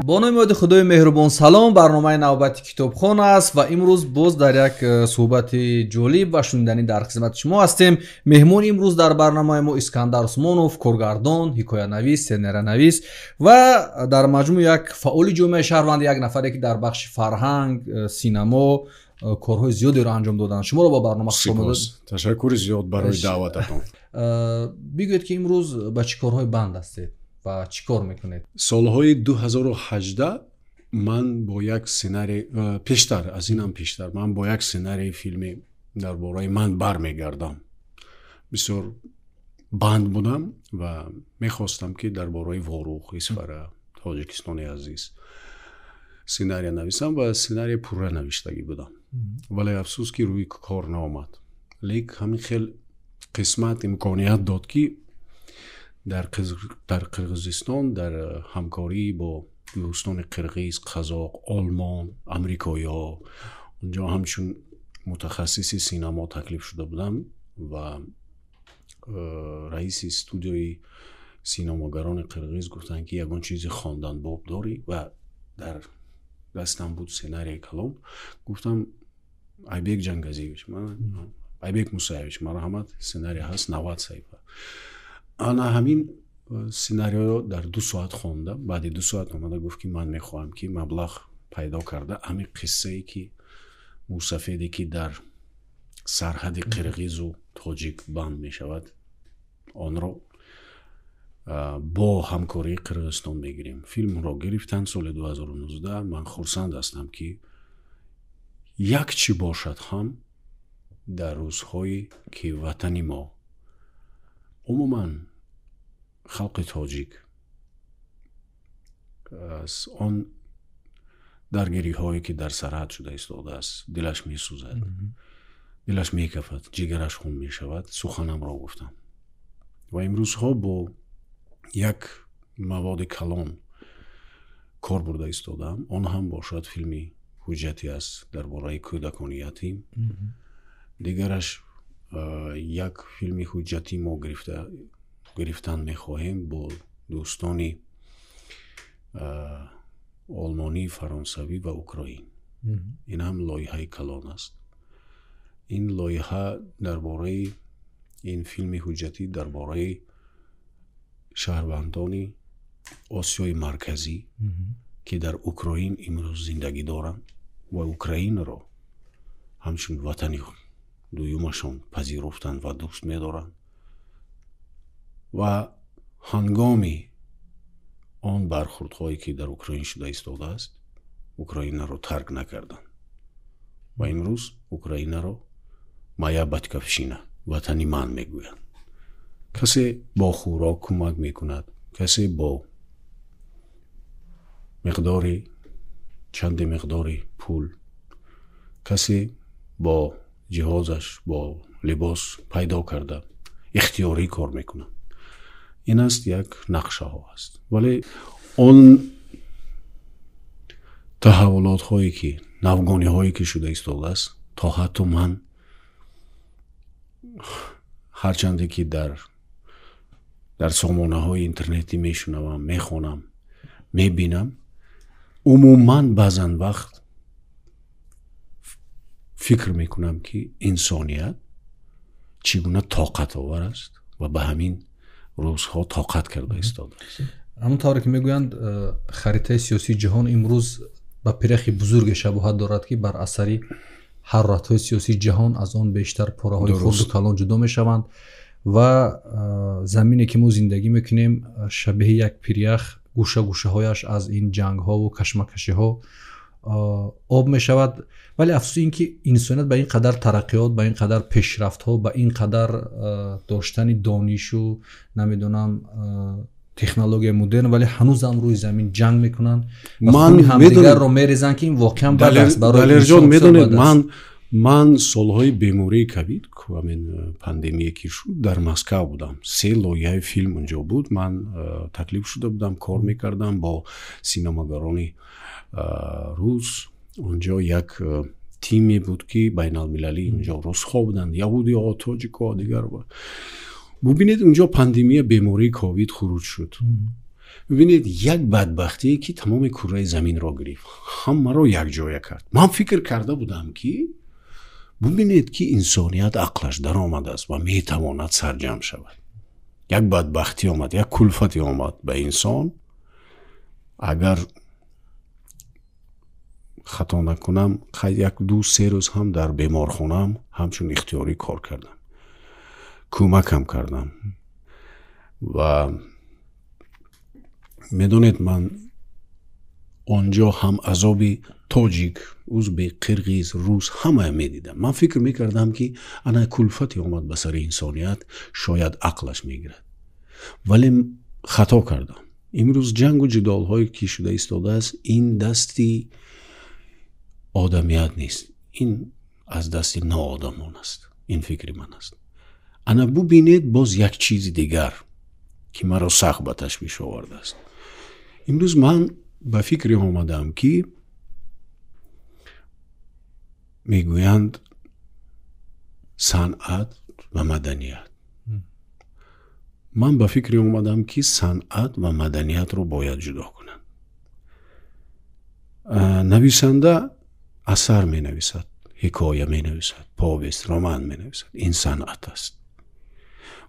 با نام یاد خدای مهربان سلام. برنامه نوبت کتابخوان است و امروز باز در یک صحبت جالب و شنیدنی در خدمت شما هستیم. مهمون امروز در برنامه ما اسکندر عثمانوف، کارگردان، حکایه نویس، سناریو نویس و در مجموع یک فعال جامعه شهروند، یک نفری که در بخش فرهنگ، سینما کارهای زیادی را انجام دادن. شما را با برنامه خوش آمدید. تشکر زیاد برای دعوتتون. بگویید که امروز با چه کارهای بند هستید و چی کار میکنید؟ سالهای 2018 من با یک سناریو پیشتر از اینم پیشتر من با یک سناریو فیلمی درباره من برمیگردم. بسیار بند بودم و میخواستم که درباره واروق اسفر تاجیکستانی عزیز سناریو نویسم و سناریو پوره نوشتگی بودم، ولی افسوس که روی کار نآمد. لیک همین خیلی قسمت امکانیت داد که در قرقیزستان در همکاری با دوستان قرقیز، قزاق، آلمان، امریکایی ها اونجا همچون متخصص سینما تکلیف شده بودم و رئیس استودیوی سینماگران قرقیز گفتن که یگان چیزی خواندن باب داری و در دستم بود سناریوی کلام. گفتم айбек جنگزیویچ، من айбек موسیویچ مرحمت سناریو هست 90 صفحه. انا همین سناریو در 2 ساعت خوندم. بعد 2 ساعت اومده گفت که من میخواهم که مبلغ پیدا کرده همین قصه ای که موسفیدی که در سرحد قرقیز و تاجیک بند میشود آن را با همکاری قرقیزستان بگیریم. فیلم را گرفتن سال 2019. من خرسند هستم که یک چی باشد هم در روزهایی که وطنی ما عموما خلق تاجیک از آن درگیری هایی که در سرحد شده ایستاده است دلش می سوزد، دلش می کفد، جگرش خون می شود. سخنم را گفتم و امروز ها با یک مواد کلان کار برده ایستادم. آن هم باشد فیلمی حجتی است درباره کودکان یتیم. دیگرش یک فیلمی حجتی ما گرفتن میخواهیم با دوستانی آلمانی، فرانسوی و اوکراین. این هم لایحه کلان است. این لایحه درباره این فیلم حجتی درباره شهروندان آسیای مرکزی که در اوکراین امروز زندگی دارند و اوکراین را همچون وطنی دویمشان پذیرفتند و دوست می‌دارند و هنگامی آن برخوردهایی که در اوکراین شده ایستاده است اوکراین را ترک نکردند و امروز اوکراین را مایا باتکوفشینا وطنی من میگویند. کسی با خوراک کمک میکند، کسی با مقداری چند مقداری پول، کسی با جهازش با لباس پیدا کرده اختیاری کار میکنه. این است یک نقشه ها است، ولی آن تحولات هایی که نوگانی هایی که شده ایستاده است تا حتی من هرچندی که در سامانه های اینترنتی میشنوم، میخونم، میبینم، عموما بعضن وقت فکر میکنم که انسانیت چگونه طاقت آور است و به همین روزها طاقت کرده ایستاده است. همونطور که میگویند خریطه سیاسی جهان امروز به پیرخی بزرگ شباهت دارد که بر اثر حرکت‌های سیاسی جهان از آن بیشتر پاره‌های خرد و کلان جدا میشوند و زمینی که ما زندگی میکنیم شبیه یک پیرخ گوشه گوشه هایش از این جنگ ها و کشمکشی ها آب می شود. ولی افسوس این که انسانیت به این قدر ترقیات، به این قدر پیشرفت ها، به این قدر داشتن دانش و نمیدونم تکنولوژی مدرن، ولی هنوز هم روی زمین جنگ میکنن و خون همدیگر رو میریزن که این واقعا بد است برای انسان. میدونید من سالهای بیماری کوید که همین پاندمی که شد در مسکو بودم. 3 لایحه فیلم اونجا بود. من تکلیف شده بودم کار میکردم با سینماگرانی روس. اونجا یک تیمی بود که بین المللی اونجا روس‌ها بودند، یهودی ها، تاجیک ها دیگر بود. ببینید اونجا پاندمی بیماری کووید خروج شد ببینید یک بدبختی که تمام کره زمین را گرفت، همه را یک جای کرد. من فکر کرده بودم که ببینید که انسانیت عقلش در آمده است و می تواند سرجم شود. یک بدبختی آمد، یک کلفتی آمد به انسان. اگر خطا نکنم یک 2-3 روز هم در بیمارخانم همچون اختیاری کار کردم، کمکم کردم. و میدونید من آنجا هم عذاب تاجیک، ازبک، قرقیز، روس همه میدیدم. من فکر میکردم که انا کلفتی آمد به سر انسانیت، شاید عقلش میگیرد، ولی خطا کردم. امروز جنگ و جدال هایی که شده ایستاده است، این دستی آدمیت نیست، این از دستی ناآدمان است. این فکر من است. انا ببینید باز یک چیز دیگر که مرا سخت به تشویش آورده است. امروز من به فکر آمدم که میگویند صنعت و مدنیت. من به فکر آمدم که صنعت و مدنیت رو باید جدا کنند. نویسنده اثر می نویسد، حکایه می نویسد، پاویست، رمان می نویسد، این صنعت است.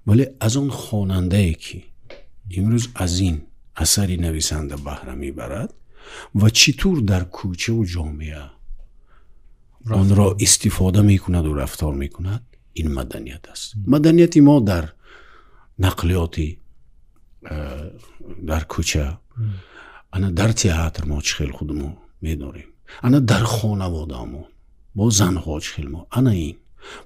ولی از اون خواننده ای که امروز از این اثری نویسنده بهره می برد و چطور در کوچه و جامعه آن را استفاده می کند و رفتار می کند، این مدنیت است. مدنیتی ما در نقلیاتی در کوچه، انا در تئاتر ما چخیل خودمو میداریم، انا در خانواده ما با زنها چخیل ما، انا این.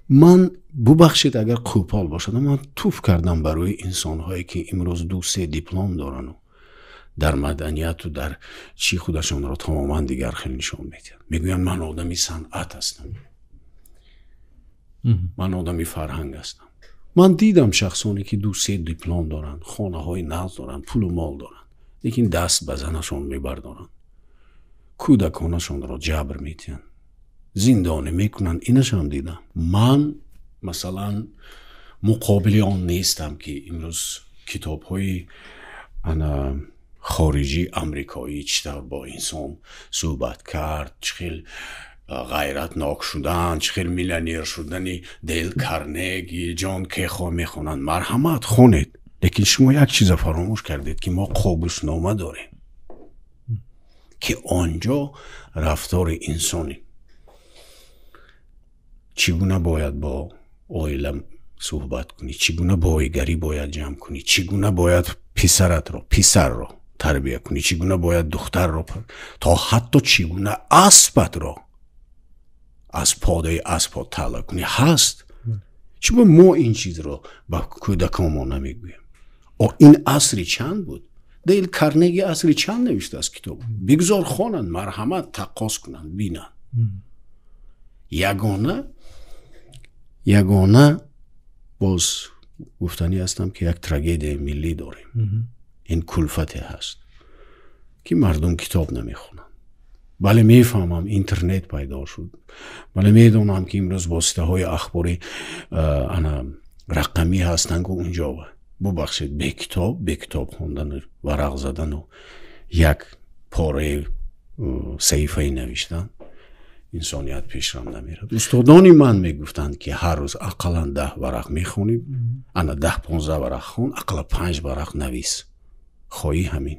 من ببخشید اگر قوپال باشد، من توف کردم برای انسانهایی که امروز 2-3 دیپلم دارن و در مدنیت و در چی خودشان را تماما دیگر خیلی نشان میدن. میگوین من آدمی صنعت هستم، من آدمی فرهنگ هستم. من دیدم شخصانی که 2-3 دیپلم دارن، خانه های ناز دارن، پول و مال دارن، لیکن دست به زنشان میبردارن، کودکانشان را جبر میتین، زندانی میکنن. اینش هم دیدم. من مثلا مقابل آن نیستم که امروز کتاب های خارجی امریکایی چطور با انسان صحبت کرد، چخیل غیرت ناک شدن، چخیل میلینیر شدنی، دیل کارنگی، جان کیخو میخونن. مرحمت خونید، لیکن شما یک چیز فراموش کردید که ما قابوس نامه داریم که آنجا رفتار انسانی چگونه باید با عائله صحبت کنی، چگونه بایگری باید جمع کنی، چگونه باید پسر را تربیه کنی، چگونه باید دختر را تا حتی چگونه اسبت را از پاده اسب طلع کنی هست. چرا ما این چیز را با کودکان نمیگویم؟ این عصری چند بود؟ دیل کارنگی عصری چند نوشته از کتاب؟ بگذار خوانن، مرحمت تقاس کنن، بینن. یگانه باز گفتنی هستم که یک تراژدی ملی داریم. این کلفتی هست که مردم کتاب نمیخونن. بله میفهمم اینترنت پیدا شد، بله میدونم که امروز واسطه های اخباری رقمی هستن که اونجا ببخشید به کتاب خوندن، ورق زدن و یک پاره صحیفه نوشتن انسانیت پیشرفت نمیره. استادانی من میگفتند که هر روز اقلا 10 ورق میخونی، انا 10-15 ورق خون، اقلا 5 ورق نویس، خواهی همین.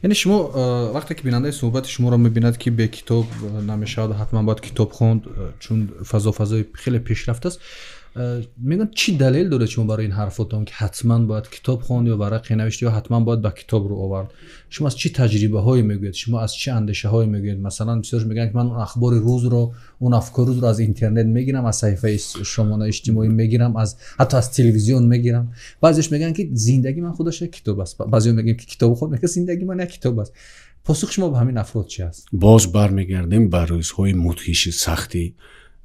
یعنی شما وقتی که بیننده صحبت شما را میبیند که به کتاب نمیشود، حتما باید کتاب خوند چون فضای خیلی پیشرفته است، میگن چی دلیل داره شما برای این حرفاتون که حتما باید کتاب خوند یا ورقی نوشت یا حتما باید به کتاب رو آورد؟ شما از چی تجربه هایی میگوید؟ شما از چه اندیشه هایی میگوید؟ مثلا بسیار میگن که من اون اخبار روز رو، اون افکار روز رو از اینترنت میگیرم، از صفحه شماره اجتماعی میگیرم، حتی از تلویزیون میگیرم. بعضیش میگن که زندگی من خودش یک کتاب است، بعضی میگن که کتاب خود میگه زندگی من یک کتاب است. پاسخ شما به همین افراد چی است؟ باز برمیگردیم بر روزهای مدهش سختی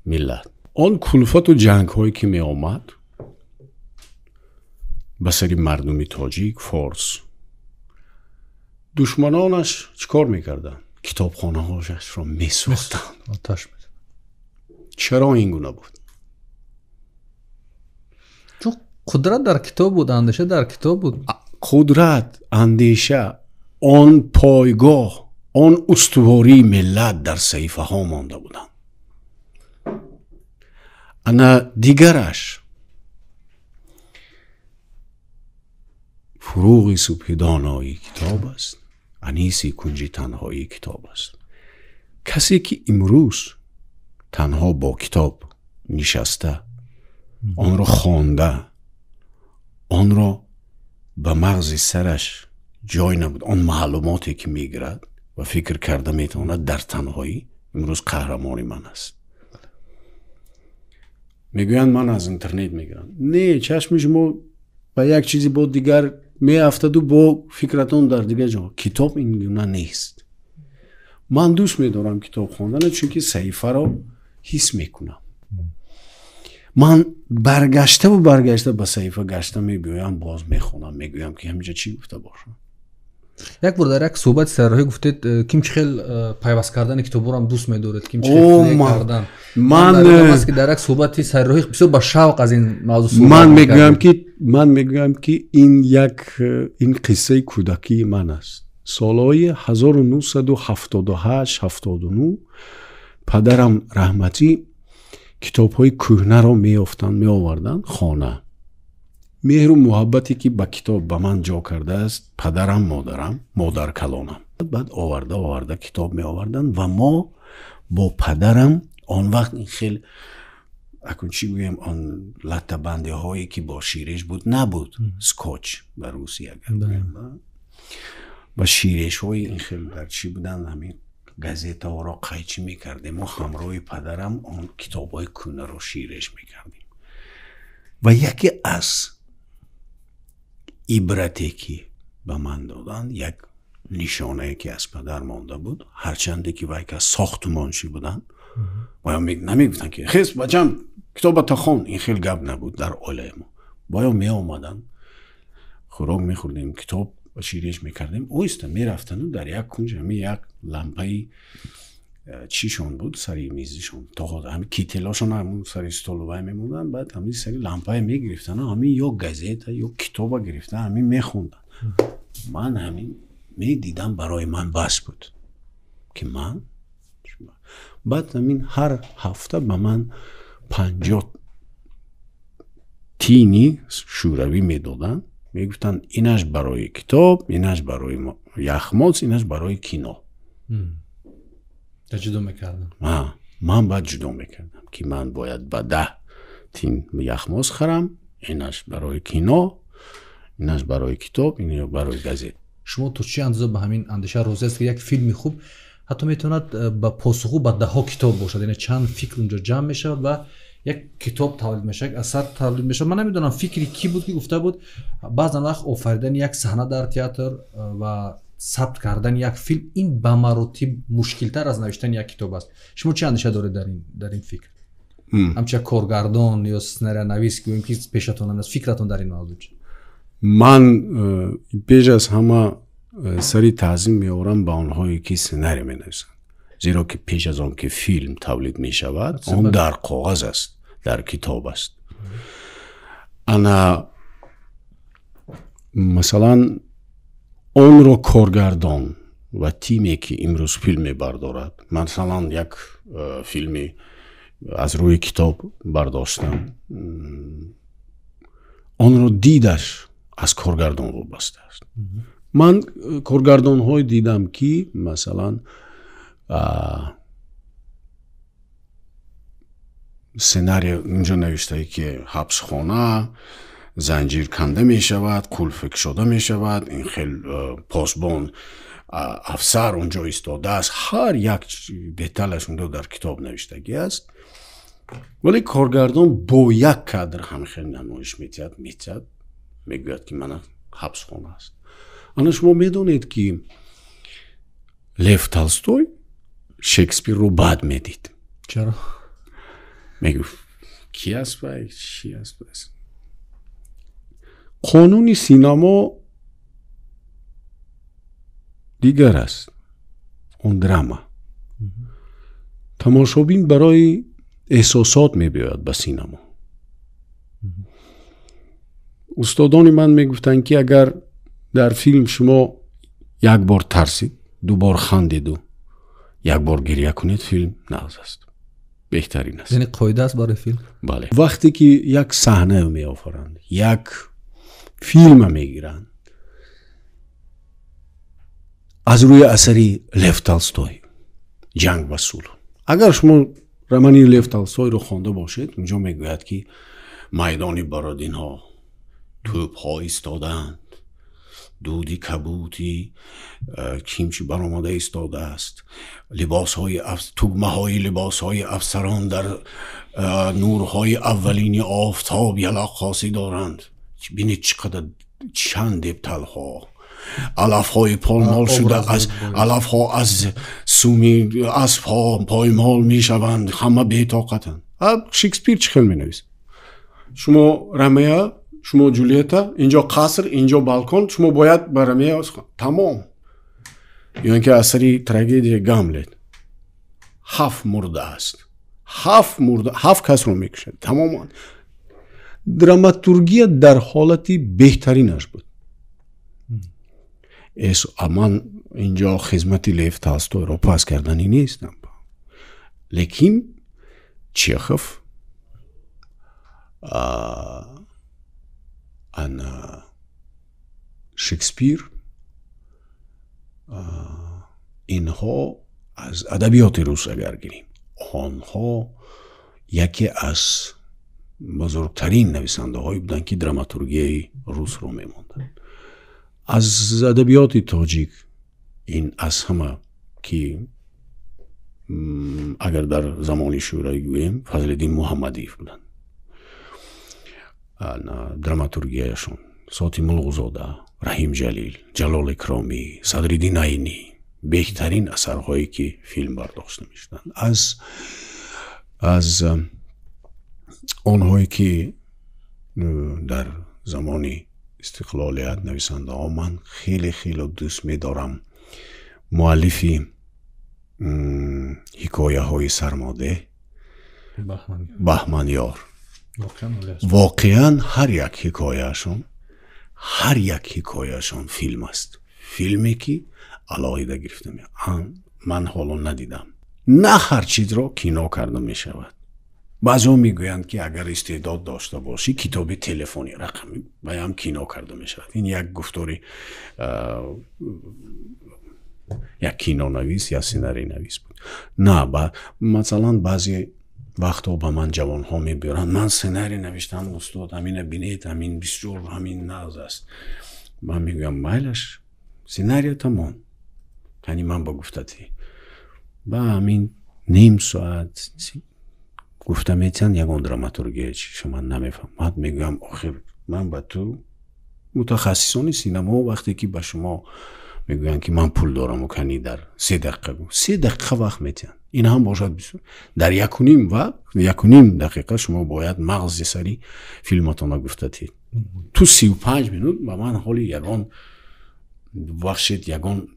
ملت. آن کلفت و جنگ هایی که می آمد به سری مردمی تاجیک، فارس، دشمنانش چیکار میکردن؟ کتابخانه هاش را میسوختن، آتش می‌زدن. چرا این گونه بود؟ چون قدرت در کتاب بود، اندیشه در کتاب بود. قدرت، اندیشه، آن پایگاه، آن استواری ملت در صحیفه ها مانده بودند. انا دیگرش فروغ صبح دانایی کتاب است، انیسی کنج تنهایی کتاب است. کسی که امروز تنها با کتاب نشسته، آن را خوانده، آن را به مغز سرش جای نبود، آن معلوماتی که میگیرد و فکر کرده میتواند در تنهایی، امروز قهرمان من است. میگویند من از اینترنت میگیرم. نه، چشم شما به یک چیزی با دیگر میافتد و با فکرتون در دیگر جا. کتاب این گونه نیست. من دوست میدارم کتاب خواندن، چون که صحیفه را حس میکنم. من برگشته به صحیفه گشته میگویم، باز میخونم، میگویم که همینجا چی گفته باشم. یک بار در یک صحبت سرراهی گفتید کیم خیلی پیوست کردن کتاب رو هم دوست می‌دارید، کیم خیلی کردن. من در یک صحبت سرراهی بسیار با شوق از این موضوع صحبت من میگویم که این قصه کودکی من است. سالهای 1978 79 پدرم رحمتی کتاب‌های کهنه را میآوردن خانه. مهر و محبتی که با کتاب به من جا کرده است پدرم، مادرم، مادر کلانم. بعد آورده کتاب می آوردن و ما با پدرم آن وقت این خیلی اکن چی بگیم، آن لطه بنده هایی که با شیرش بود نبود، سکوچ به روسی اگر بگیم، و شیرش های این خیلی در چی بودن، همین گازیتا ها را قیچی می کردیم و همراه پدرم آن کتاب های کنه را شیرش می کردیم. و یکی از عبرتی که به من دادن، یک نشانه که از پدر مانده بود، هرچنده که وای که ساختمانشی بودن باید نمیگفتن که خیز بچم کتاب تا خون، این خیلی گپ نبود در عالم ما. باید می آمدن خوراک می خوردیم، کتاب شیرش می کردیم، اویسته می رفتن و در یک کنج همی یک لمپه چیشون بود سری میزشون، تا خود همین کیتلاشون همون سری استولوهای میموندن، بعد همین سری لمپه میگرفتن و همین یا گازیت یا کتاب گرفتن همین میخوندن. من همین میدیدم برای من بس بود که من بعد همین هر هفته به من 50 تینی شوروی میدادن، میگفتن اینش برای کتاب، اینش برای یخماز، اینش برای کینو. جدا میکردم. من باید جدا میکردم که من باید با 10 تین یخماز خرم، اینش برای کینو، اینش برای کتاب، اینش برای گازیت. شما تو چی اندازه به همین اندیشه روزی است که یک فیلم خوب حتی میتوند با پاسخو با 10 کتاب باشد، یعنی چند فکر اونجا جمع میشه و یک کتاب تولید میشه، یک اثر تولید میشه. من نمیدونم فکری کی بود که گفته بود بعضا وقت آفریدن یک صحنه در تئاتر و ثبت کردن یک فیلم این به مراتب مشکل تر از نوشتن یک کتاب است. شما چه اندیشه دارید در این فکر؟ همچنین کارگردان یا سناریو نویس که پیشتون است، فکرتون در این موضوع چیه؟ من پیش از همه سری تعظیم میارم به آنهایی که سناریو مینویسند، زیرا که پیش از آن که فیلم تولید می شود آن در کاغذ است، در کتاب است. انا مثلا اون رو کارگردان و تیمی که امروز فیلم بردارد، مثلا یک فیلمی از روی کتاب برداشتم، اون رو دیدش از کارگردان رو بسته است. من کارگردان های دیدم که مثلا سناریو اینجا نوشته که حبس خانه زنجیر کنده می شود، کلفک شده می شود، این خیلی پاسبان افسر اونجا ایستاده است، هر یک دیتیلش اونجا در کتاب نوشتگی است. ولی کارگردان با یک کادر هم خیلی نمایش میتید میگوید که من حبس خانه است. انا شما میدونید که لیو تالستوی شکسپیر رو بد میدید. چرا؟ میگو کی است و چی است؟ قانون سینما دیگر است، اون دراما. تماشابین برای احساسات میباید به سینما. استادان من میگفتن که اگر در فیلم شما یک بار ترسید، دو بار خندید و یک بار گریه کنید، فیلم نغز است، بهترین است. یعنی قاعده است برای فیلم؟ بله. وقتی که یک صحنه می آفرند، یک فیلم میگیرند از روی اثری لف تولستوی، جنگ و صلح، اگر شما رمانی لف تولستوی رو خوانده باشید، اونجا میگوید که میدانی برادین ها توپ ها ایستادند، دودی کبوتی کیمچی برآمده ایستاده است، توگمه های لباس های افسران در نورهای اولین آفتاب یلق خاصی دارند. بینید چقدر چند ابتل ها، علف های پایمال شده، از علف ها از سومی اسب ها پایمال می شوند، همه بی طاقتند. شکسپیر چه خیل می نویسه. شما رمیا، شما جولیتا، اینجا قصر، اینجا بالکن، شما باید با رمیا تمام. یعنی که اثری تراژدی گاملت 7 مرده است، 7 کس رو میکشه تماما. دراماتورگی در حالتی بهترینش بود. من اینجا خدمتی لیف تولستوی رو پاس کردنی نیستم، لیکن چیخوف شکسپیر اینها از ادبیات روس اگر گیریم، آنها یکی از بزرگترین نویسنده هایی بودن که دراماتورگی روس رو میموندن. از ادبیات تاجیک این از همه که اگر در زمان شورای گوییم فضلالدین محمدی بودن، دراماتورگیشون ساتیم الغزاده، رحیم جلیل، جلال اکرامی، صدرالدین عینی، بهترین اثرهایی که فیلم برداشته میشدن. از آنهایی که در زمانی استقلالیت نویسنده ها من خیلی خیلی دوست می‌دارم مؤلفی حکایه های سرماده بهمنیار. واقعا هر یک حکایهشون فیلم است، فیلمی که علاقه گرفته من حالا ندیدم. نه هر چیز را کینو کرده می شود. بعضا میگویند که اگر استعداد داشته باشی کتاب تلفنی رقمی باید کینو کرده می شود. این یک گفتاری یک کینو نویس یا سیناری نویس بود. نه، مثلا بعضی وقتا با من جوان ها میبیرن، من سیناری نوشتم استاد، همین بینید، همین بسیار همین ناز است. من میگویم مایلش سیناری تمام، یعنی من با گفتتی با همین نیم ساعت گفتم ایتن یکان دراماتورگی شما نمیفهم. من میگویم آخر من با تو متخصصان سینما وقتی که با شما میگوین که من پول دارم و کنی در 3 دقیقه وقت میتین، این هم باشد بسیار. در 1.5 دقیقه شما باید مغز سری فیلماتون گفتید. تو 35 منوت با من حالی یگان وقت یگان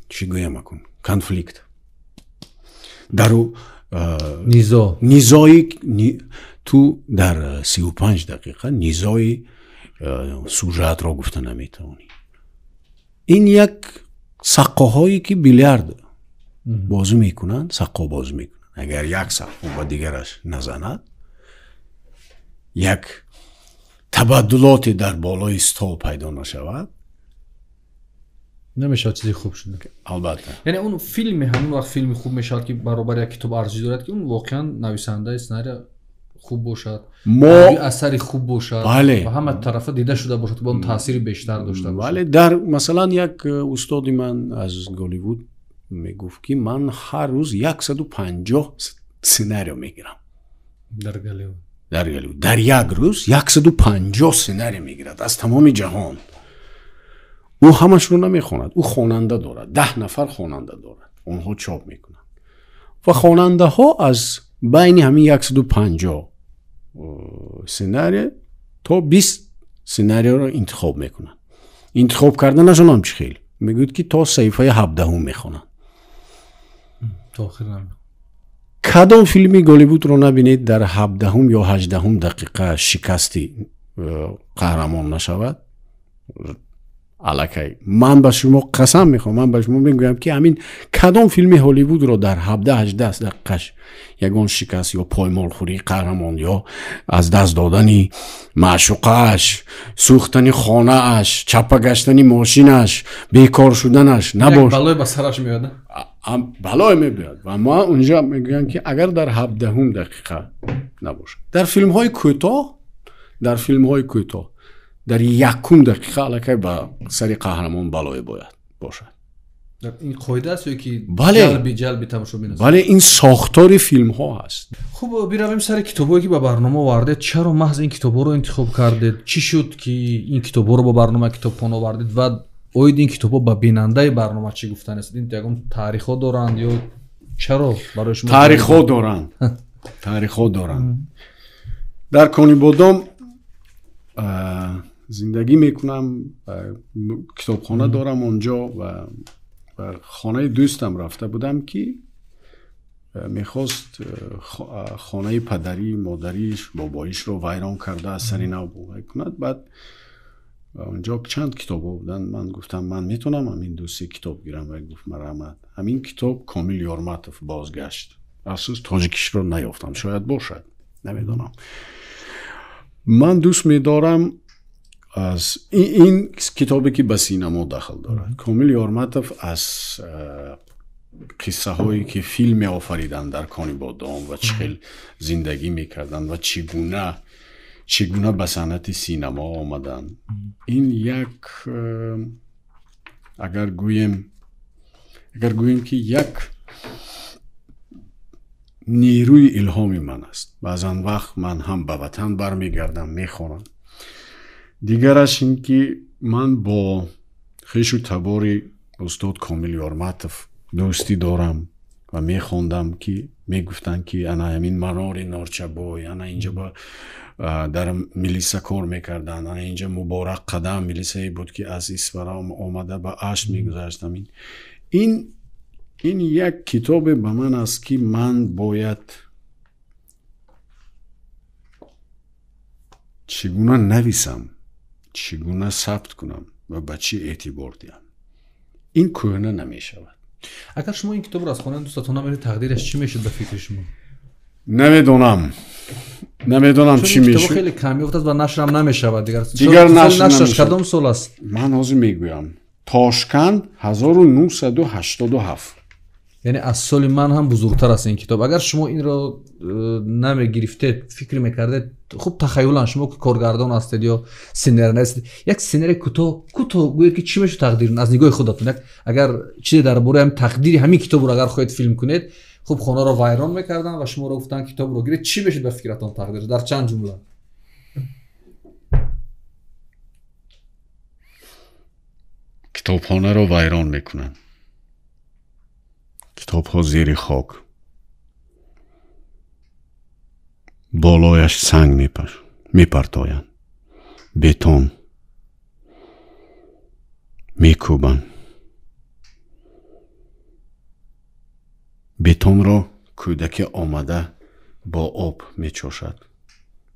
چی گویم اکن کنفلیکت درو نیزایی تو در 35 دقیقه نیزای سوژت را گفته نمیتونی. این یک سقاهایی که بیلیارد بازی میکنن، سقا بازی میکنن. اگر یک سقا و دیگرش نزند، یک تبادلاتی در بالای استال پیدا نشود، نمیشه چیزی خوب شده. البته یعنی اون فیلم همون وقت فیلم خوب میشد که برابر یک کتاب ارزش دارد که اون واقعا نویسنده سناریو خوب باشد، اثری خوب باشد، بله. و همه طرفا دیده شده باشد با اون تاثیر بیشتر داشته باشه. بله. در مثلا یک استادی من از هالیوود میگفت که من هر روز 150 سناریو میگیرم. در هالیوود در یک روز 150 سناریو میگیرد از تمام جهان. او همش رو نمیخواند، او خواننده دارد، 10 نفر خواننده دارد، اونها چاپ میکنند و خواننده ها از بین همین 150 سناریو تا 20 سناریو رو انتخاب میکنن. انتخاب کردنشون هم چه خیلی میگوید که تا صفحه 17 میخونن. تا آخر نمیخونن. کدام فیلمی هالیوود رو نبینید در 17 یا 18 دقیقه شکستی قهرمان نشود، الکی من به شما قسم میخوام، من به شما میگویم که همین کدام فیلم هالیوود رو در 17-18 دقیقش یگان شکست یا پایمال خوری قهرمان یا از دست دادن معشوقش، سوختن خانه اش، چپه گشتن ماشینش، بیکار شدنش نباشه، بلای به سرش میاد. بلای میاد. و ما اونجا میگویم که اگر در 17 دقیقه نباشه، در فیلم های کوتاه، در 1 دقیقه الکی با سری قهرمان بلای باید باشد. این قاعده است که بله، جلبی تماشا بینه. بله، این ساختار فیلم ها هست. خب بیرویم سر کتابایی که با برنامه آوردید. چرا محض این کتابا رو انتخاب کردید؟ چی شد که این کتابا رو با برنامه کتابخوان آوردید و اوید این کتابا با بیننده برنامه چی گفتن است؟ این یگان تاریخا دارند یا چرا برای شما؟ تاریخا دارند. در کانی بادام زندگی میکنم، کتابخانه دارم اونجا و خانه دوستم رفته بودم که میخواست خانه پدری مادریش بابایش رو ویران کرده از سری نو کند. بعد اونجا چند کتاب بودن. من گفتم من میتونم همین 2-3 کتاب گیرم و گفت مرحمت. همین کتاب کامیل یورماتوف بازگشت. افسوس تاجیکیش رو نیافتم، شاید باشد، نمیدونم. من دوست میدارم از این کتابی که به سینما داخل دارد. کامیل یورماتوف از قصه هایی که فیلم آفریدن در کانی بادام و چه زندگی میکردن و چگونه به صنعت سینما آمدن. این یک اگر گوییم که یک نیروی الهامی من است. بعضن وقت من هم به وطن برمیگردم میخونم. دیگرش این که من با خویش و تبار استاد کامیل یورماتوف دوستی دارم و میخوندم که میگفتن که انا همین منار نارچبای، انا اینجا با در ملیسا کار میکردن، انا اینجا مبارک قدم ملیسایی بود که از اسفرام آمده با عشق میگذاشتم. این یک کتاب به من است که من باید چگونه نویسم، چگونه ثبت کنم و به چی اعتبار دیم. این کهنه نمی شود. اگر شما این کتاب رو از خواندن دوستاتون نمیرید، تقدیرش چی میشد به فکر شما؟ نمیدونم چی میشه. کتاب خیلی کمی افتاد و نشرم نمیشود دیگر نشرش کدام سال است؟ من حاضر میگویم تاشکند 1987. یعنی از سال من هم بزرگتر است این کتاب. اگر شما این رو نمیگرفتید، فکر میکردید، خب تخیلا شما که کارگردان هستید یا سینر هستید، یک سینر کوتاه گوید که چی میشه تقدیر از نگاه خودتون. اگر چیزی درباره هم تقدیر همین کتاب رو اگر خواهید فیلم کنید، خب خانه رو ویران میکردن و شما رو گفتن کتاب رو گیرید، چی میشه به فکرتون تقدیر در چند جمله؟ کتابخانه رو ویران میکنن، کتاب ها زیر خاک، بالایش سنگ میپرتاین، بتون میکوبن، بتون را کودک آمده با آب میچوشد،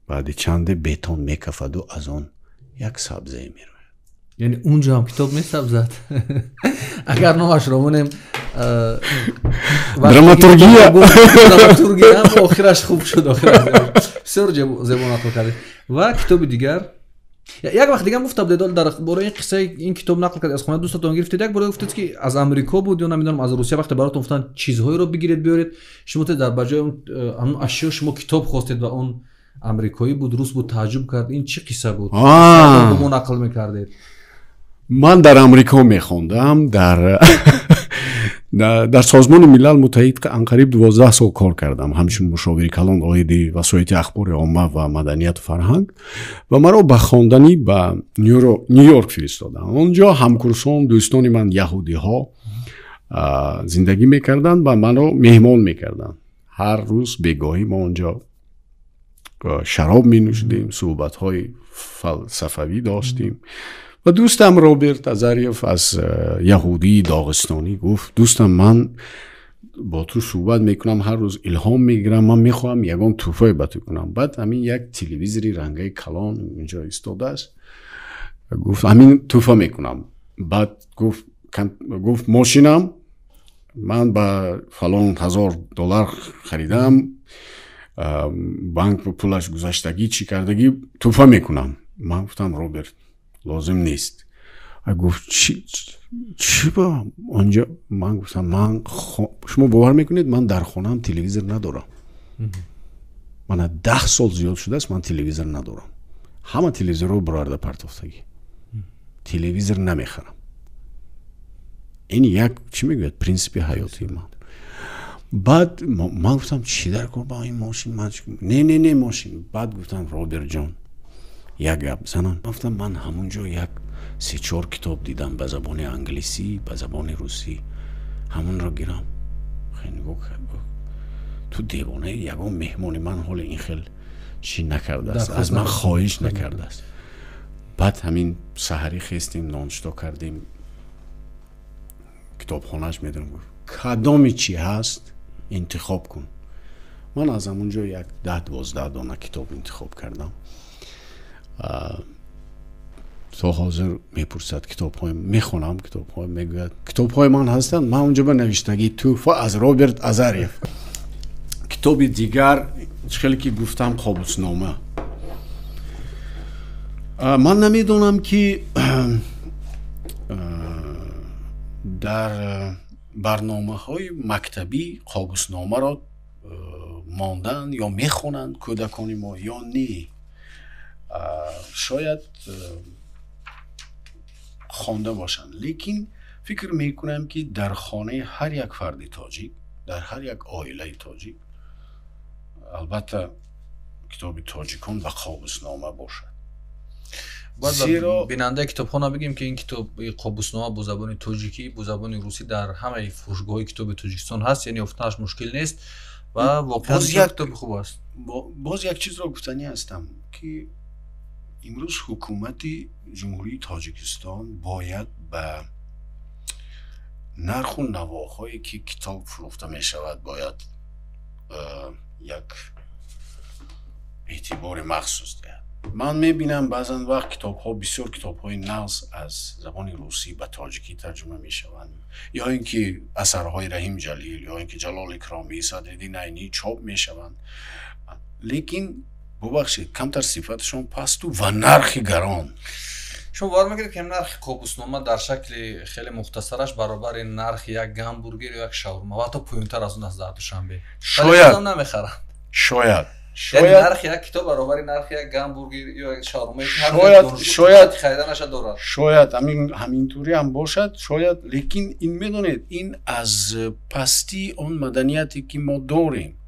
بعد چند بتون میکفد و از آن یک سبزه میروید. یعنی اونجا هم کتاب میسبزد. اگر نامش رو مونیم دراماتورگی هم آخرش خوب شد. بسیار زبان نقل کرده. و کتاب دیگر یک وقت دیگه گفتم در باره این قصه این کتاب نقل کرد از خونه دوستاتون گرفتید. یک بار گفتید که از امریکا بود یا نمیدونم از روسیه، وقت براتون گفتن چیزهایی رو بگیرید بیارید، شما در بجای اون اشیا شما کتاب خواستید و اون امریکایی بود، روس بود، تعجب کرد. این چه قصه بود؟ ما نقل میکردید. من در امریکا میخوندم، در سازمان ملل متحد انقریب 12 سال کار کردم، همچون مشاور کلان عاید وسایل اخبار عامه و مدنیت و فرهنگ، و مرا به خواندنی به نیویورک فرستادن. اونجا همکورسان دوستان من یهودی ها زندگی میکردن و منو مهمان میکردن. هر روز بگاهی ما اونجا شراب می نوشیدیم، صحبت های فلسفوی داشتیم. و دوستم روبرت ازاریف از یهودی داغستانی گفت دوستم من با تو صحبت میکنم، هر روز الهام میگیرم، من میخوام یگان توفه به تو کنم. بعد همین یک تلویزیونی رنگی کلان اینجا ایستاده است، گفت همین توفه میکنم. بعد گفت ماشینم من با فلان $1000 خریدم، بانک پولش گذاشتگی چی کردگی توفه میکنم. من گفتم روبرت لازم نیست. گفت چی با اونجا؟ من گفتم شما باور میکنید من در خونم تلویزیون ندارم. من 10 سال زیاد شده است من تلویزیون ندارم. همه تلویزیون رو برارده پرتافتگی، تلویزیون نمیخرم. این یک چی میگوید پرینسیپ حیاتی من. بعد من گفتم چی در کار با این ماشین؟ من نه ماشین. بعد گفتم روبرت جان یک گپ بزنم. گفتم من همونجا 3-4 کتاب دیدم به زبان انگلیسی به زبان روسی، همون رو گیرم. خیلی گفت تو دیوانه یگان مهمانی من حال این خیلی چی نکرده است، از من خواهش نکرده است. بعد همین سحری خیستیم نانشتا کردیم، کتاب خونش میدونم گفت کدامی چی هست انتخاب کن. من از همونجا 10-12 دانه کتاب انتخاب کردم. تا حاضر میپرسد کتاب های میخونم، کتاب های میگوید کتاب های من هستن. من اونجا به نوشتگی توفه از روبرت ازاریف. کتاب دیگر خیلی که گفتم قابوسنامه. من نمیدونم که در برنامه های مکتبی قابوسنامه را ماندن یا میخونن کودکان ما یا نه. شاید خوانده باشن، لیکن فکر میکنم که در خانه هر یک فرد تاجیک، در هر یک عائله تاجیک البته کتاب تاجیکان و قابوسنامه باشد. باید بیننده کتابخانه بگیم که این کتاب قابوسنامه با زبان تاجیکی با زبان روسی در همه فروشگاه کتاب تاجیکستان هست، یعنی افتادنش مشکل نیست و واقعا کتاب خوب است. باز یک چیز را گفتنی هستم که امروز حکومت جمهوری تاجیکستان باید به نرخ و نواهایی که کتاب فروخته می شود باید یک اعتبار مخصوص دهد. من میبینم بعضا وقت بسیار کتاب های نقص از زبان روسی به تاجیکی ترجمه می شوند، یا اینکه اثرهای رحیم جلیل یا اینکه جلال اکرامی، صدرالدین عینی چاپ می شوند، لیکن ببخشید کمتر صفتشون پست و نرخ گران. شما باور میکنید که نرخ قابوسنامه در شکل خیلی مختصرش برابر نرخ یک همبرگر یا یک شاورما و حتی پایینتر از اون است در دوشنبه؟ شاید نمیخرن. شاید یعنی نرخ یک کتاب برابر نرخ یک همبرگر یا یک شاورما شاید خریدنش دارد. شاید همینطوری هم باشد، شاید، لیکن این میدونید این از پستی اون مدنیتی که ما داریم،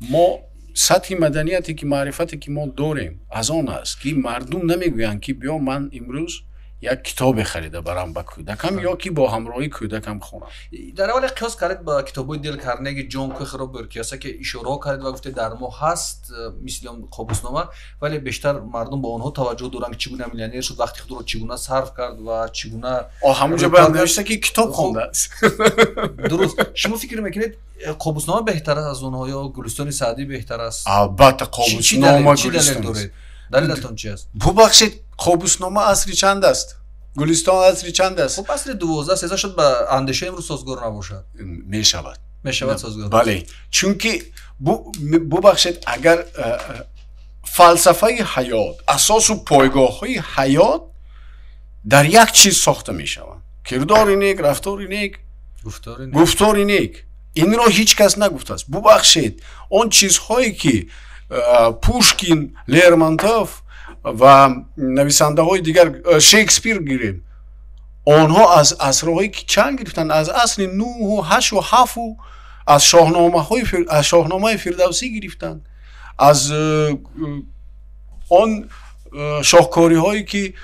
ما سطح مدنیتی که معرفتی که ما داریم از آن است که مردم نمیگویند که بیا من امروز یک کتاب خریده برام با کودکم یا که با همراهی کودکم خونم. در اول قیاس کردید با کتابای دیل کارنگی جان کوخر کیاسه که اشاره کردید و گفته در ما هست مثل قابوسنامه، ولی بیشتر مردم با اونها توجه دارن که چگونه میلیونر شد، وقتی خود رو چگونه صرف کرد و چگونه همونجا بیان نوشته که کتاب خونده است. درست. شما فکر میکنید قابوسنامه بهتر از اونها یا گلستان سعدی بهتر است؟ البته قابوسنامه گلستان. دلیلتون چی است؟ ببخشید قابوسنامه اصری چند است؟ گلستان اصری چند است؟ خب اصری 12 شد به اندیشه امروز سازگار نباشد. می شود سازگار. بله، چون که ببخشید اگر فلسفه حیات، اساس و پایگاه های حیات در یک چیز ساخته می شود، کردار نیک، رفتار نیک، گفتار نیک، این را هیچ کس نگفته است. ببخشید اون چیزهایی که پوشکین، لرمونتوف و نویسنده های دیگر، شکسپیر گیریم، آنها از عصرهایی که چند گرفتن، از عصر 9 و 8 و 7 و از شاهنامه فردوسی گرفتن، از آن شاهکاری هایی که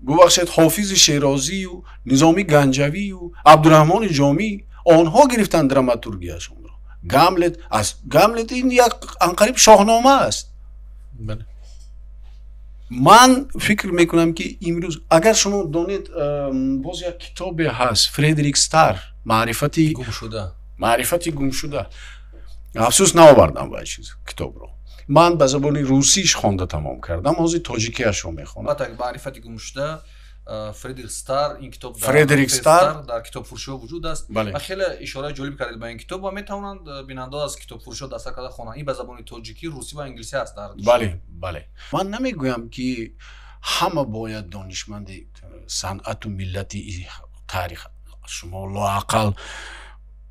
ببخشید حافظ شیرازی و نظامی گنجوی و عبدالرحمن جامی آنها گرفتن دراماتورگیشون را. گاملت این یک انقریب شاهنامه است. بله. من فکر میکنم که امروز اگر شما دانید باز یک کتاب هست فردریک استار، معرفتی گم شده، افسوس نآوردم با چیز کتاب رو. من به زبان روسیش خوانده تمام کردم، حاضر تاجیکی اش رو میخونم. معرفتی گم شده Фредерик Стар. این کتاب فردریک استار در کتاب فروشی وجود است بله. و خیلی اشاره جالب کردید به این کتاب و میتونند بیننده از کتاب فروشی دست کرده خونه. این به زبان تاجیکی، روسی و انگلیسی است در بله بله. من نمیگویم که همه باید دانشمند صنعت و ملتی تاریخ شما لااقل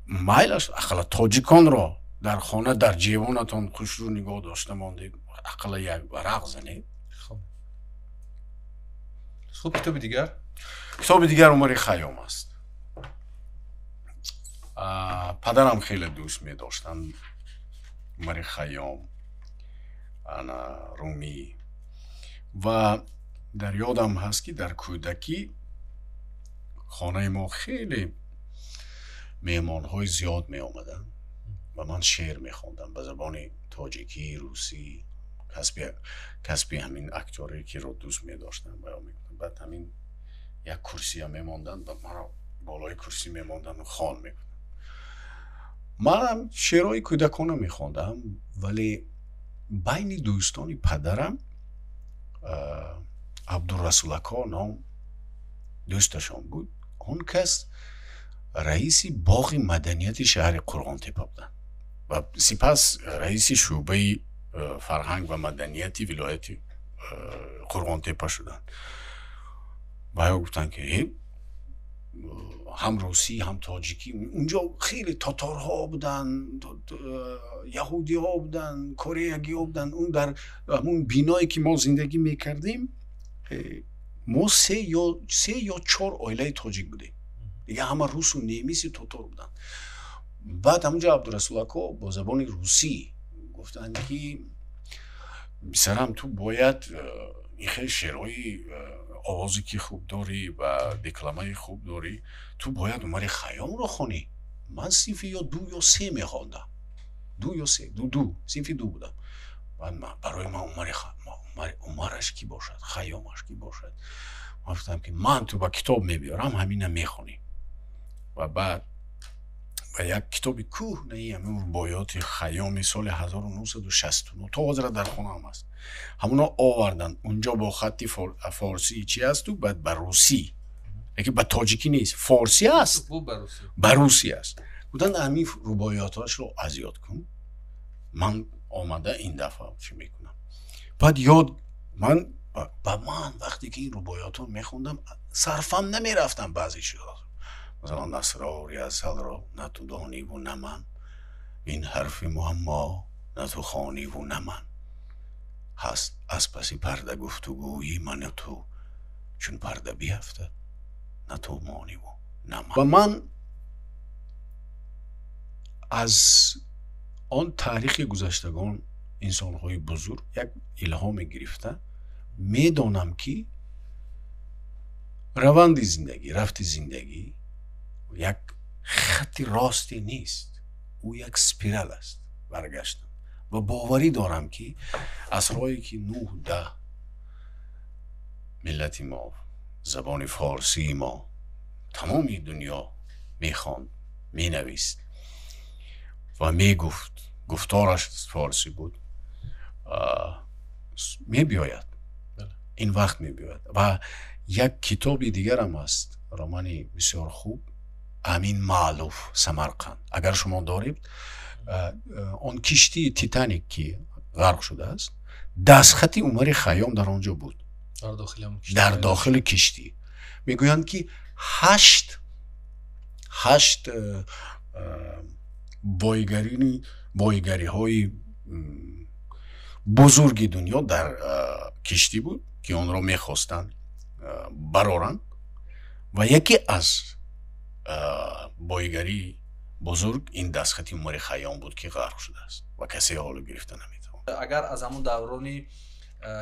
مایلش اقل تاجیکان را در خانه در جیبانتان خوش رو نگاه داشته ماندید، اقل یک ورق زنید. خب کتاب دیگر؟ کتاب دیگر عمر خیام است. پدرم خیلی دوست می داشتن عمر خیام، انا رومی و در یادم هست که در کودکی خانه ما خیلی مهمان های زیاد می آمدن و من شعر می خوندم به زبان تاجیکی، روسی، کسبی همین اکتوری که رو دوست می داشتن. بعد همین یک کرسی هم می ماندن و من بالای کرسی می ماندن و خوان می کنم. من هم شعرهای کودکانه می خوندم، ولی بین دوستان پدرم عبدالرسول اکا نام دوستشان بود. اون کس رئیس باغ مدنیت شهر قرغانتپه بودن و سپس رئیس شعبه فرهنگ و مدنیت ولایت قرغانتپه شدن. و گفتن که هم روسی هم تاجیکی اونجا خیلی تاتارها بودن، یهودی ها بودن، کره ها بودن. اون در همون بینایی که ما زندگی میکردیم ما سه یا چهار عائله تاجیک بودیم دیگه، همه روس و نیمیسی تاتار بودن. بعد همونجا عبدالرسول اکا با زبان روسی گفتن که سرم تو باید این خیلی شعرهای آوازی که خوب داری و دکلمه خوب داری، تو باید عمر خیام رو خونی. من صنف یا 2 یا 3 میخواندم، 2 یا 3 دو صنف 2 بودم. بعد برای من عمرش کی باشد، خیامش کی باشد. من گفتم که من تو با کتاب میبیارم همینم میخونی. و بعد و یک کتاب کهنه همون رباعیات خیام سال 1969 تا حاضر در خونه هم هست، همونا آوردن اونجا با خط فارسی چی هست و بعد بر روسی، لیکن به تاجیکی نیست، فارسی هست، بر روسی هست. بودن همین رباعیاتاش رو ازیاد کن. من آمده این دفعه چی میکنم. بعد من وقتی که این رباعیات رو میخوندم صرفم نمیرفتم بعضی چیزا. مثلا نصراری از را نه تو دانی و نه من، این حرف معما نه تو خوانی و نه من، هست از پسی پرده گفتگویی من و تو، چون پرده بیفتد نه تو مانی و نه من. و من از آن تاریخ گذشتگان انسان‌های بزرگ یک الهام گرفته میدانم که روند زندگی، رفت زندگی یک خط راستی نیست، او یک سپیرال است برگشتن. و باوری دارم که اسرایی که 9-10 ملت ما، زبان فارسی ما، تمامی دنیا میخواند، مینویست و میگفت، گفتارش فارسی بود، میبیاید، این وقت میبیاید. و یک کتابی دیگر هم هست، رمانی بسیار خوب، امین معلوف، سمرقند. اگر شما دارید آن کشتی تیتانیک که غرق شده است، دستخط عمر خیام در آنجا بود، در داخل کشتی. میگویند که 8 بایگری های بزرگ دنیا در کشتی بود که آن را میخواستند برارن و یکی از بایگری بزرگ این دستخط عمر خیام بود که غرق شده است و کسی حالو گرفته نمیتونه. اگر از همون دورانی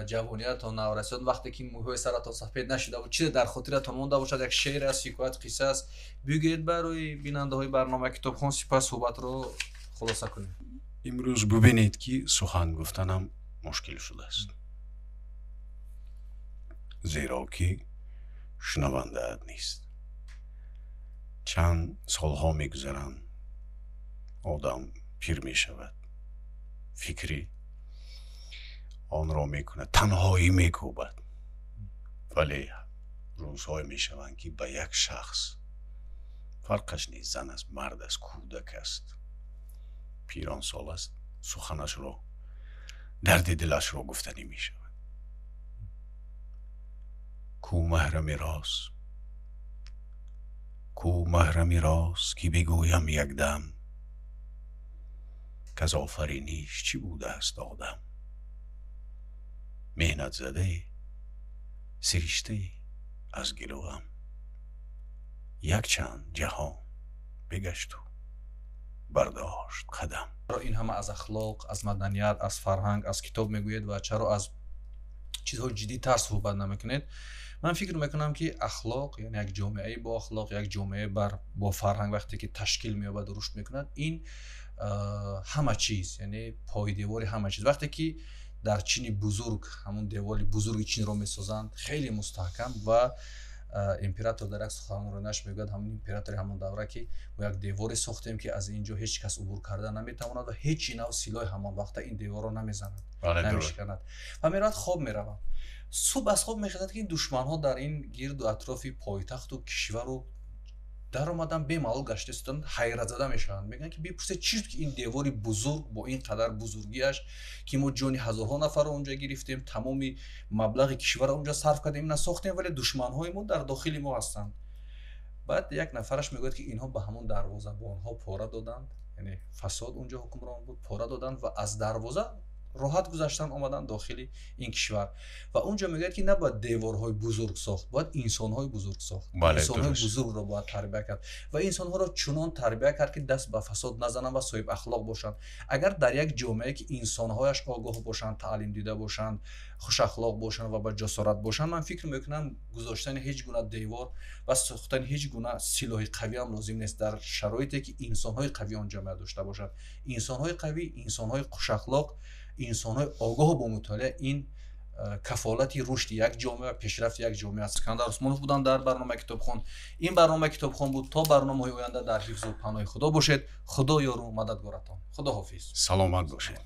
جوانیت تا نورسیدن وقتی که موهای سرتان سفید نشده و چیزی در خاطرتان مونده باشد، یک شعر است، حکایت، قصه است، بگید برای بیننده های برنامه کتابخوان، سپس صحبت رو خلاصه کنیم. امروز ببینید که سخن گفتنم مشکل شده است، زیرا که شنونده نیست. چند سالها میگذرند، آدم پیر میشود، فکری آن را میکنه، تنهایی میکوبد، ولی روزهای میشوند که به یک شخص فرقش نیست، زن است، مرد است، کودک است، پیران سال است، سخنش را، درد دلش را گفتنی میشود. کو محرمی راست که بگویم یک دم، که از آفرینیش چی بوده است آدم. مهنت زده سرشته از گل و غم، یک چند جهان بگشت و برداشت قدم. این همه از اخلاق، از مدنیت، از فرهنگ، از کتاب میگوید و چرا از چیزهای جدی تر صحبت نمیکنید؟ من فکر میکنم که اخلاق، یعنی یک جامعه با اخلاق، یک جامعه با فرهنگ وقتی که تشکیل مییابد و رشد میکند، این همه چیز، یعنی پایدیوار همه چیز. وقتی که در چین بزرگ، همون دیوار بزرگ چین رو میسازند خیلی مستحکم و امپراتور در یک سخنرانیش میگوید، همون امپراتور همون دوره که ما یک دیواری ساختیم که از اینجا هیچ کس عبور کرده نمیتواند و هیچ نوع سلاح همان وقت این دیوار رو نمیزند، نمیشکند و میراد خواب میروند. صبح از خواب میخیزد که این دشمن ها در این گرد و اطراف پایتخت و کشور رو در اومدن بی‌معلول گشته استن، حیرت زده میشن، میگن که بپرسه چی که این دیواری بزرگ با این قدر بزرگیش که ما جان هزارها نفر رو اونجا گرفتیم، تمام مبلغ کشور اونجا صرف کردیم، اینا ساختیم، ولی دشمن های ما در داخل ما هستند. بعد یک نفرش میگه که اینها به همون دروازه با اونها پاره دادند، یعنی فساد اونجا حکمران بود، پاره دادند و از دروازه راحت گذاشتن اومدن داخل این کشور. و اونجا میگه که نباید دیوارهای بزرگ ساخت، باید انسانهای بزرگ ساخت. انسانهای بزرگ رو باید تربیت کرد و انسانها رو چنان تربیت کرد که دست به فساد نزنن و صاحب اخلاق باشند. اگر در یک جامعه که انسانهایش آگاه باشند، تعلیم دیده باشند، خوش اخلاق باشند و با جسارت باشند، من فکر میکنم گذاشتن هیچ گونه دیوار و ساختن هیچ گونه سلاح قوی هم لازم نیست، در شرایطی که انسانهای قوی اون جامعه داشته باشند. انسانهای قوی، انسانهای خوش اخلاق، انسان‌های آگاه و با مطالعه، این کفالتی رشد یک جامعه و پیشرفت یک جامعه است. اسکندر عثمانوف بودن در برنامه کتابخوان. این برنامه کتابخوان بود. تا برنامه‌های آینده در حفظ و پناه خدا باشید. خدا یار و مددگارتان. خدا حافظ. سلامت باشید.